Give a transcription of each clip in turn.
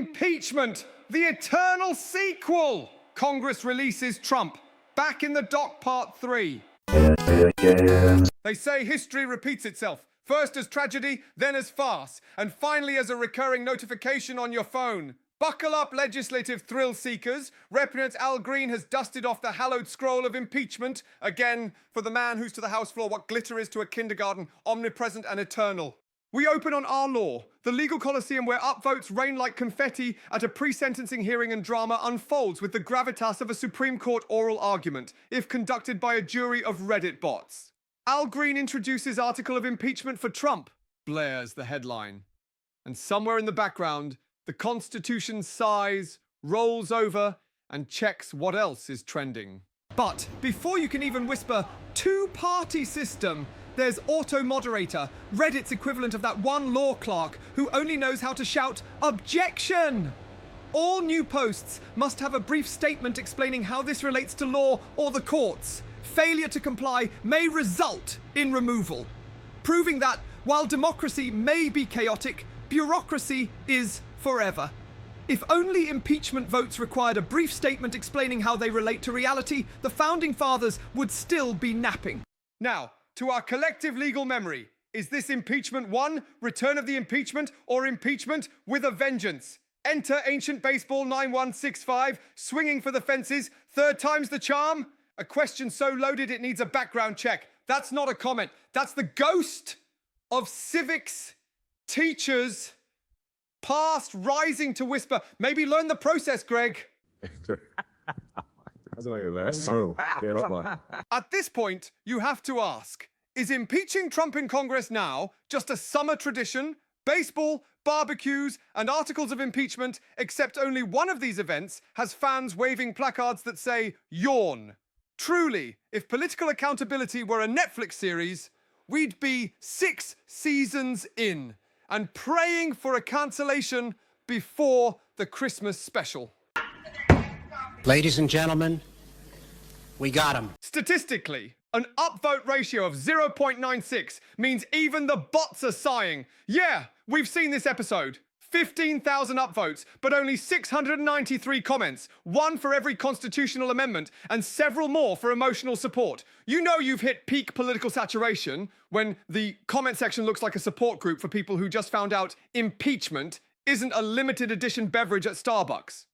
Impeachment, the eternal sequel. Congress releases Trump. Back in the dock, part 3. They say history repeats itself. First as tragedy, then as farce, and finally as a recurring notification on your phone. Buckle up, legislative thrill seekers. Representative Al Green has dusted off the hallowed scroll of impeachment, again, for the man who's to the House floor what glitter is to a kindergarten, omnipresent and eternal. We open on our law, the legal coliseum where upvotes rain like confetti at a pre-sentencing hearing and drama unfolds with the gravitas of a Supreme Court oral argument, if conducted by a jury of Reddit bots. Al Green introduces article of impeachment for Trump, blares the headline. And somewhere in the background, the Constitution sighs, rolls over, and checks what else is trending. But before you can even whisper two-party system, there's auto-moderator, Reddit's equivalent of that one law clerk who only knows how to shout, "Objection!" All new posts must have a brief statement explaining how this relates to law or the courts. Failure to comply may result in removal. Proving that, while democracy may be chaotic, bureaucracy is forever. If only impeachment votes required a brief statement explaining how they relate to reality, the Founding Fathers would still be napping. Now, to our collective legal memory, is this impeachment 1, return of the impeachment, or impeachment with a vengeance? Enter ancient baseball 9165, swinging for the fences, third time's the charm? A question so loaded it needs a background check. That's not a comment. That's the ghost of civics teachers past rising to whisper. Maybe learn the process, Greg. At this point, you have to ask, is impeaching Trump in Congress now just a summer tradition? Baseball, barbecues, and articles of impeachment, except only one of these events has fans waving placards that say, yawn. Truly, if political accountability were a Netflix series, we'd be 6 seasons in and praying for a cancellation before the Christmas special. Ladies and gentlemen, we got him. Statistically, an upvote ratio of 0.96 means even the bots are sighing. Yeah, we've seen this episode. 15,000 upvotes, but only 693 comments, one for every constitutional amendment, and several more for emotional support. You know you've hit peak political saturation when the comment section looks like a support group for people who just found out impeachment isn't a limited edition beverage at Starbucks.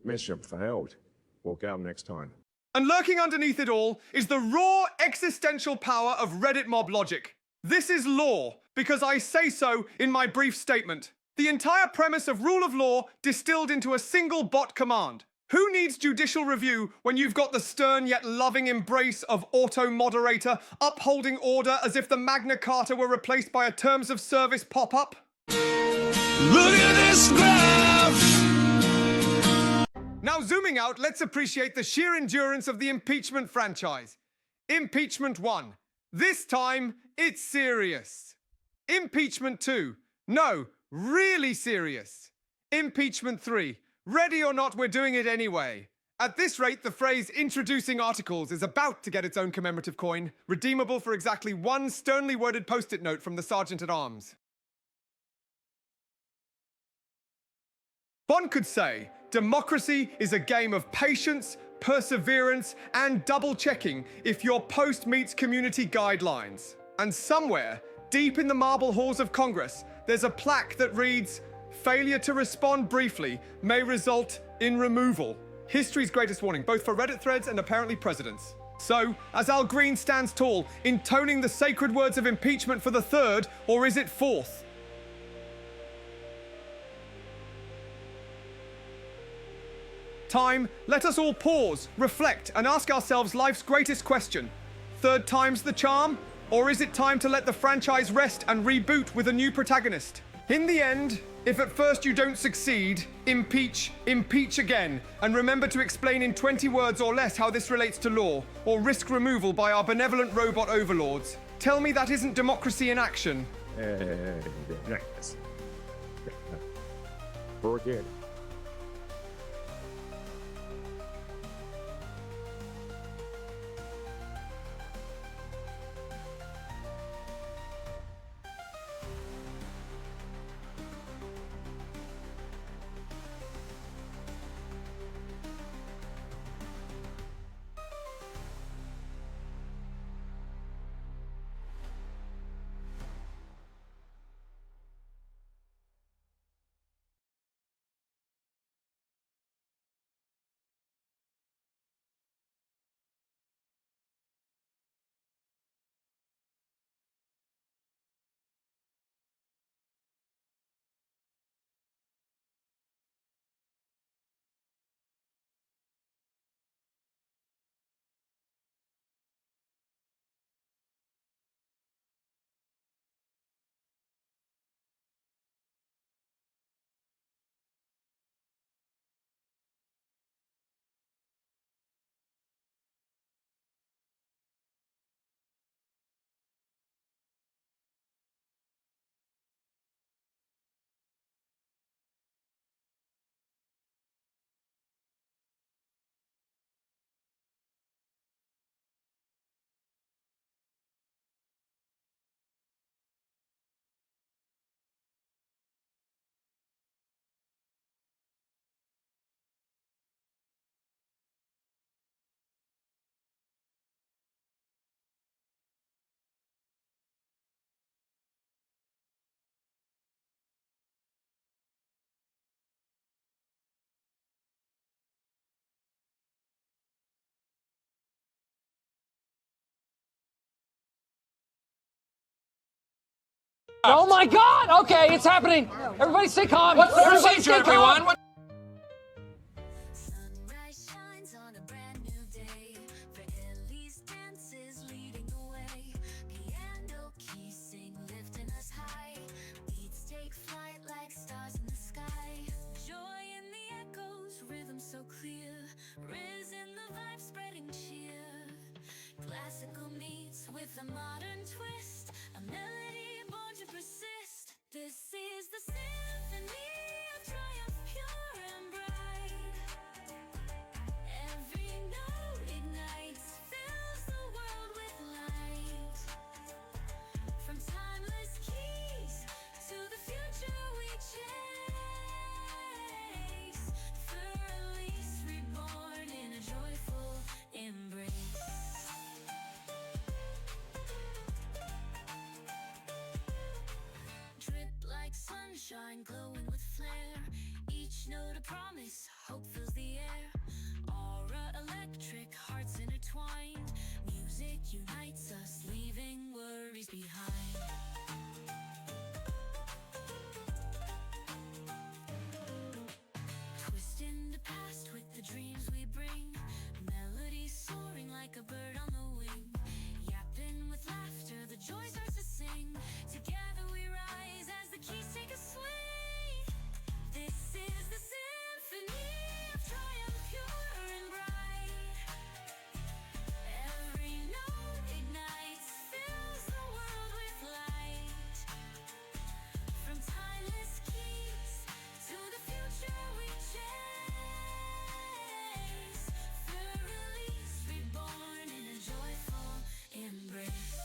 Mission failed. Walk out next time. And lurking underneath it all is the raw existential power of Reddit mob logic. This is law, because I say so in my brief statement. The entire premise of rule of law distilled into a single bot command. Who needs judicial review when you've got the stern yet loving embrace of auto-moderator upholding order as if the Magna Carta were replaced by a terms of service pop-up? Look at this graph! Now zooming out, let's appreciate the sheer endurance of the impeachment franchise. Impeachment 1. This time, it's serious. Impeachment 2. No, really serious. Impeachment 3. Ready or not, we're doing it anyway. At this rate, the phrase introducing articles is about to get its own commemorative coin, redeemable for exactly one sternly worded post-it note from the Sergeant-at-Arms. One could say, democracy is a game of patience, perseverance, and double-checking if your post meets community guidelines. And somewhere, deep in the marble halls of Congress, there's a plaque that reads, "Failure to respond briefly may result in removal." History's greatest warning, both for Reddit threads and apparently presidents. So, as Al Green stands tall, intoning the sacred words of impeachment for the third, or is it fourth? Time, let us all pause, reflect, and ask ourselves life's greatest question. Third time's the charm? Or is it time to let the franchise rest and reboot with a new protagonist? In the end, if at first you don't succeed, impeach again, and remember to explain in 20 words or less how this relates to law, or risk removal by our benevolent robot overlords. Tell me that isn't democracy in action. Forget it. Oh my God! Okay, it's happening. Everybody stay calm. What's the procedure, everyone? Sunrise shines on a brand new day. Ellie's dances leading the way. Piano keys sing, lifting us high. Beats take flight like stars in the sky. Joy in the echoes, rhythm so clear. Risen the vibe, spreading cheer. Classical meets with a modern twist. A melody born to persist. This is the symphony of triumph, pure and bright. Every note ignites, fills the world with light. From timeless keys to the future we chase. For release, reborn in a joyful embrace. Drip like sunshine, glowing with flare. Each note a promise, hope fills the air. Aura electric, hearts intertwined. Music unites us, leaving worries behind. Twisting the past with the dreams we bring. Melodies soaring like a bird on the wing. Yapping with laughter, the joy starts to sing. Together we rise as the keys take a swing. This is the symphony of triumph, pure and bright. Every note ignites, fills the world with light. From timeless keys to the future we chase. For release, reborn in a joyful embrace.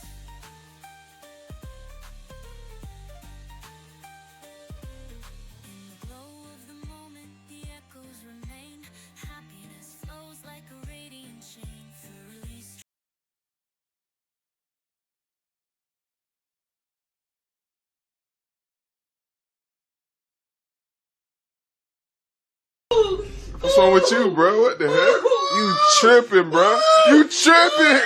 In the glow of the moment, the echoes remain. Happiness flows like a radiant chain. For release. What's wrong with you, bro? What the heck? You tripping, bro? You tripping?